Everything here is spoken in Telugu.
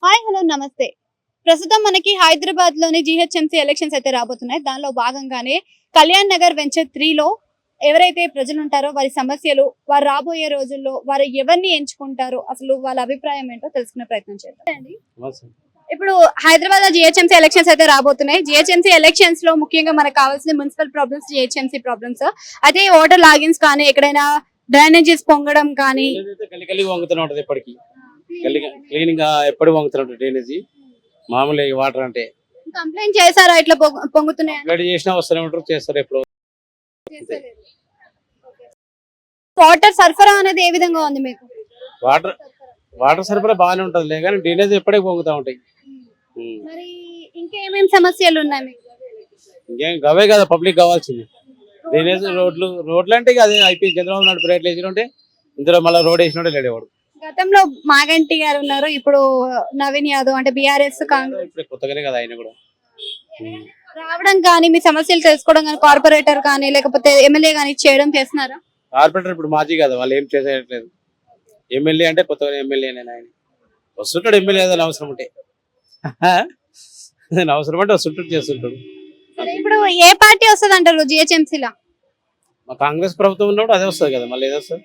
హాయ్ హలో నమస్తే. ప్రస్తుతం మనకి హైదరాబాద్ లోని జీహెచ్ఎంసీ ఎలక్షన్స్ అయితే రాబోతున్నాయి. దానిలో భాగంగానే కళ్యాణ్ నగర్ వెంచర్ 3 లో ఎవరైతే ప్రజలు ఉంటారో వారి సమస్యలు, వారు రాబోయే రోజుల్లో వారు ఎవరిని ఎంచుకుంటారో అసలు వాళ్ళ అభిప్రాయం ఏంటో తెలుసుకునే ప్రయత్నం చేద్దాం. అండి, ఇప్పుడు హైదరాబాద్ లో జీహెచ్ఎంసీ ఎలక్షన్స్ అయితే రాబోతున్నాయి. జీహెచ్ఎంసీ ఎలక్షన్స్ లో ముఖ్యంగా మనకు కావాల్సిన మున్సిపల్ ప్రాబ్లమ్స్, జీహెచ్ఎంసీ ప్రాబ్లమ్స్. అయితే వాటర్ లాగిన్స్ కానీ, ఎక్కడైనా డ్రైనేజెస్ పొంగడం కానీ, ఇప్పటికి క్లీనింగ్ గా ఎప్పుడు వంగుతున్నట్టు డ్రైనేజీ మామూలు వాటర్ అంటే కంప్లైంట్ చేశారా ఇట్లా పొంగుతున్నాయి? రెడీ చేసినా వస్తూనే ఉంటారు, చేస్తారు ఎప్పుడు. వాటర్ సరఫరా అనేది ఏ విధంగా ఉంది మీకు? వాటర్ వాటర్ సరఫరా బాగానే ఉంటది కానీ డ్రైనేజ్ ఎప్పటికీ పొంగుతా ఉంటాయి. మరి ఇంకేమేం సమస్యలు ఉన్నాయి మీకు? ఇంకేం గవే కదా పబ్లిక్ కావాల్సింది. డ్రైనేజ్ రోడ్లు అంటే ఇక అదే అయిపోయింది. చంద్రబాబు నాయుడు రేట్లు వేసినట్టే ఇందులో మళ్ళీ రోడ్ వేసినట్టే లేడేవాడు. గతంలో మాగంటి గారు ఉన్నారు, ఇప్పుడు నవీన్ యాదవ్ అంటే బీఆర్ఎస్ కాంగ్రెస్ ఇప్పుడు కొత్తగానే కదా ఆయన కూడా. రావడం కానీ, మీ సమస్యలు తెలుసుకోవడం కానీ, కార్పొరేటర్ కానీ లేకపోతే ఎమ్మెల్యే కానీ చేయడం చేస్తున్నారా? కార్పొరేటర్ ఇప్పుడు మాజీ కదా, వాళ్ళు ఏం చేసేయట్లేదు. ఎమ్మెల్యే అంటే కొత్తగా ఎమ్మెల్యే ఆయన వస్తుంటాడు. ఎమ్మెల్యే ఏదైనా అవసరం ఉంటే అవసరం అంటే వస్తుంటాడు, చేస్తుంటాడు. ఇప్పుడు ఏ పార్టీ వస్తుంది అంటారు జిహెచ్ఎంసీలో? మా కాంగ్రెస్ ప్రభుత్వం ఉన్నప్పుడు అదే వస్తుంది కదా, మళ్ళీ ఏదో వస్తుంది.